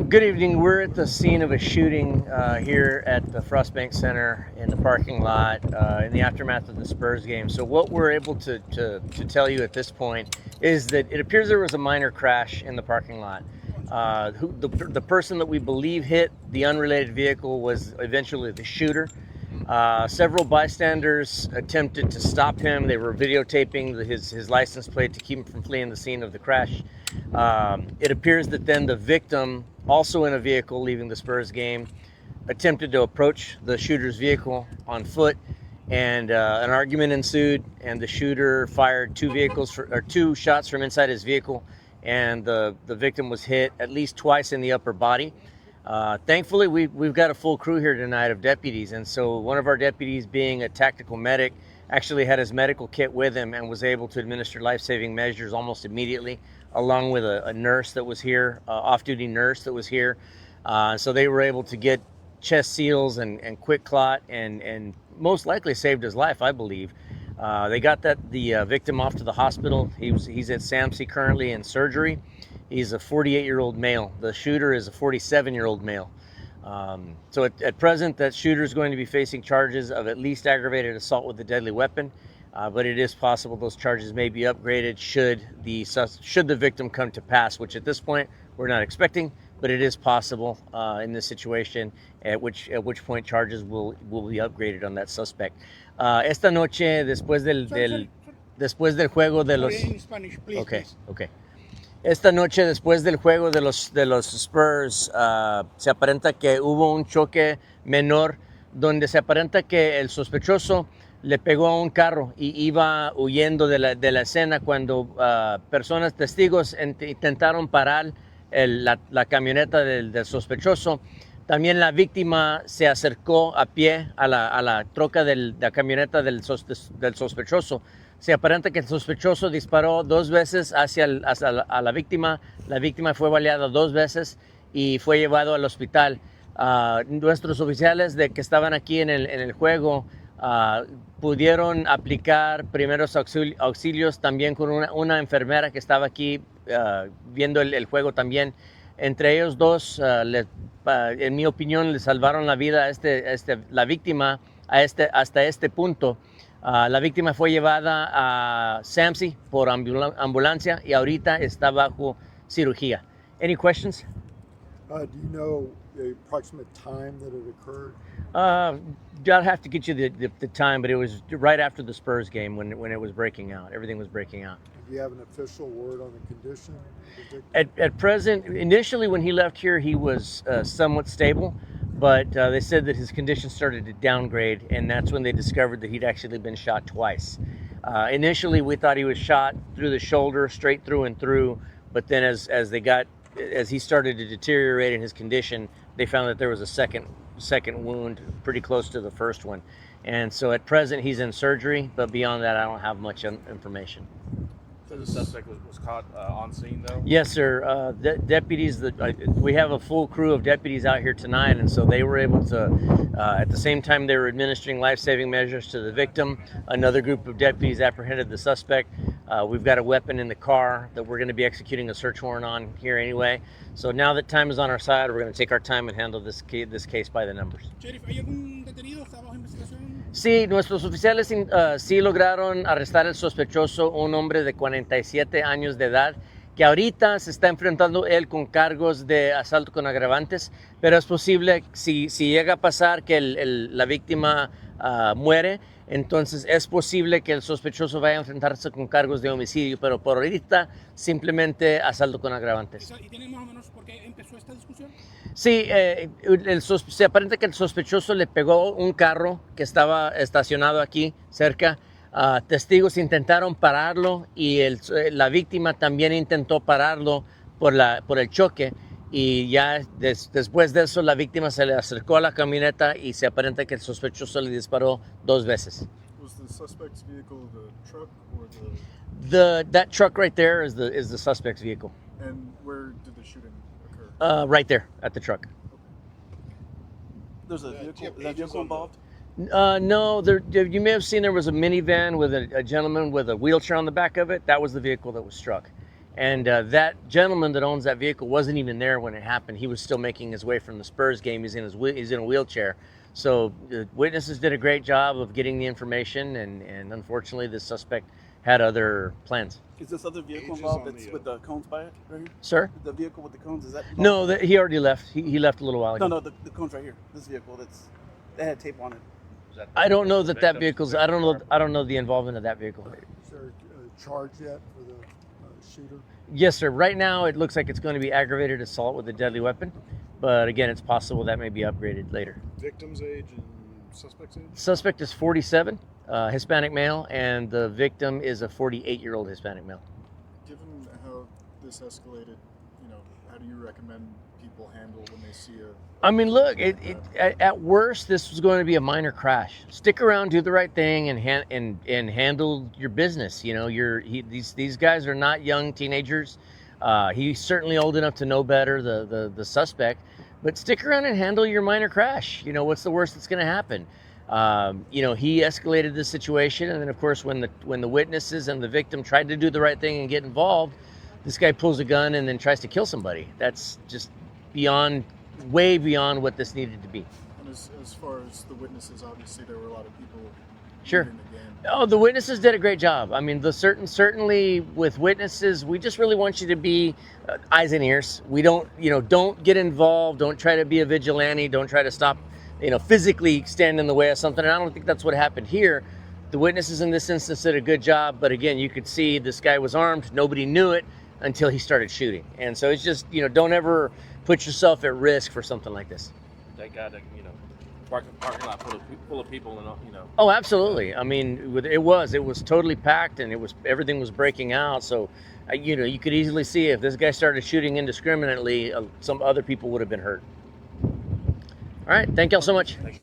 Good evening. We're at the scene of a shooting here at the Frostbank Center in the parking lot in the aftermath of the Spurs game. So what we're able to tell you at this point is that it appears there was a minor crash in the parking lot. The person that we believe hit the unrelated vehicle was eventually the shooter. Several bystanders attempted to stop him. They were videotaping his license plate to keep him from fleeing the scene of the crash. It appears that then the victim, also in a vehicle leaving the Spurs game, attempted to approach the shooter's vehicle on foot, and an argument ensued, and the shooter fired two shots from inside his vehicle, and the victim was hit at least twice in the upper body. Thankfully, we've got a full crew here tonight of deputies, and so one of our deputies, being a tactical medic, actually had his medical kit with him and was able to administer life-saving measures almost immediately, along with a nurse that was here, off-duty nurse that was here. So they were able to get chest seals and quick clot, and most likely saved his life, I believe. They got the victim off to the hospital. He's at SAMC currently in surgery. He's a 48-year-old male. The shooter is a 47-year-old male. So at present, that shooter is going to be facing charges of at least aggravated assault with a deadly weapon. But it is possible those charges may be upgraded should the victim come to pass, which at this point we're not expecting, but it is possible in this situation, at which point charges will be upgraded on that suspect. Esta noche, después del juego de los... Spanish, please, Okay, please. okay. Esta noche, después del juego de los Spurs, se aparenta que hubo un choque menor donde se aparenta que el sospechoso le pegó a un carro y iba huyendo de la escena cuando personas, testigos, intentaron parar la camioneta del sospechoso. También la víctima se acercó a pie a la troca de la camioneta del sospechoso. Se aparenta que el sospechoso disparó 2 veces hacia la víctima. La víctima fue baleada 2 veces y fue llevado al hospital. Nuestros oficiales que estaban aquí en el juego pudieron aplicar primeros auxilios también con una enfermera que estaba aquí viendo el juego también. Entre ellos dos, en mi opinión, le salvaron la vida a la víctima hasta este punto. La víctima fue llevada a SAMC por ambulancia y ahorita está bajo cirugía. Any questions? Do you know the approximate time that it occurred? I'll have to get you the time, but it was right after the Spurs game when it was breaking out. Everything was breaking out. Do you have an official word on the condition of the victim? At present, initially when he left here, he was somewhat stable, but they said that his condition started to downgrade, and that's when they discovered that he'd actually been shot twice. Initially, we thought he was shot through the shoulder, straight through and through, but then as he started to deteriorate in his condition, they found that there was a second wound pretty close to the first one. And so at present, he's in surgery, but beyond that, I don't have much information. So the suspect was caught on scene, though? Yes, sir. Deputies, we have a full crew of deputies out here tonight, and so they were able to, at the same time they were administering life-saving measures to the victim, another group of deputies apprehended the suspect. We've got a weapon in the car that we're going to be executing a search warrant on here anyway. So now that time is on our side, we're going to take our time and handle this case by the numbers. Sheriff, ¿hay algún detenido? ¿Está bajo investigación? Sí, nuestros oficiales sí lograron arrestar al sospechoso, un hombre de 47 años de edad, que ahorita se está enfrentando él con cargos de asalto con agravantes, pero es posible, si llega a pasar que la víctima muere, entonces es posible que el sospechoso vaya a enfrentarse con cargos de homicidio, pero por ahorita simplemente asalto con agravantes. ¿Y tienen más o menos por qué empezó esta discusión? Sí, se aparenta que el sospechoso le pegó un carro que estaba estacionado aquí cerca. Testigos intentaron pararlo y la víctima también intentó pararlo por el choque. Y ya después de eso la víctima se le acercó a la camioneta y se aparenta que el sospechoso le disparó 2 veces. Was the suspect's vehicle the truck or That truck right there is the suspect's vehicle. And where did the shooting occur? Right there at the truck. There's a vehicle. Is that vehicle involved? No, you may have seen there was a minivan with a gentleman with a wheelchair on the back of it. That was the vehicle that was struck. And that gentleman that owns that vehicle wasn't even there when it happened. He was still making his way from the Spurs game. He's in a wheelchair. So the witnesses did a great job of getting the information, and unfortunately the suspect had other plans. Is this other vehicle Ages involved on that's the, with the cones by it right here? Sir? The vehicle with the cones, is that involved? No, he already left. He left a little while ago. No, the cones right here. This vehicle that had tape on it. Was that I don't know that victim- vehicle's. I don't know the involvement of that vehicle. Is there a charge yet for the shooter? Yes, sir. Right now, it looks like it's going to be aggravated assault with a deadly weapon, but again, it's possible that may be upgraded later. Victim's age and suspect's age? Suspect is 47, Hispanic male, and the victim is a 48-year-old Hispanic male. Given how this escalated, how do you recommend people handle when they see a... I mean, look, at worst, this was going to be a minor crash. Stick around, do the right thing, and handle your business. These guys are not young teenagers. He's certainly old enough to know better, the suspect. But stick around and handle your minor crash. What's the worst that's going to happen? He escalated the situation, and then of course, when the witnesses and the victim tried to do the right thing and get involved, this guy pulls a gun and then tries to kill somebody. That's just way beyond what this needed to be. And as far as the witnesses, obviously there were a lot of people Sure. in the game. Oh, the witnesses did a great job. I mean, certainly with witnesses, we just really want you to be eyes and ears. We don't get involved. Don't try to be a vigilante. Don't try to stop, physically stand in the way of something. And I don't think that's what happened here. The witnesses in this instance did a good job. But again, you could see this guy was armed. Nobody knew it until he started shooting. And so it's just, don't ever put yourself at risk for something like this. That guy that parking lot full of people and Oh, absolutely. I mean, it was totally packed, and everything was breaking out. So, you could easily see if this guy started shooting indiscriminately, some other people would have been hurt. All right. Thank y'all so much. Thank you.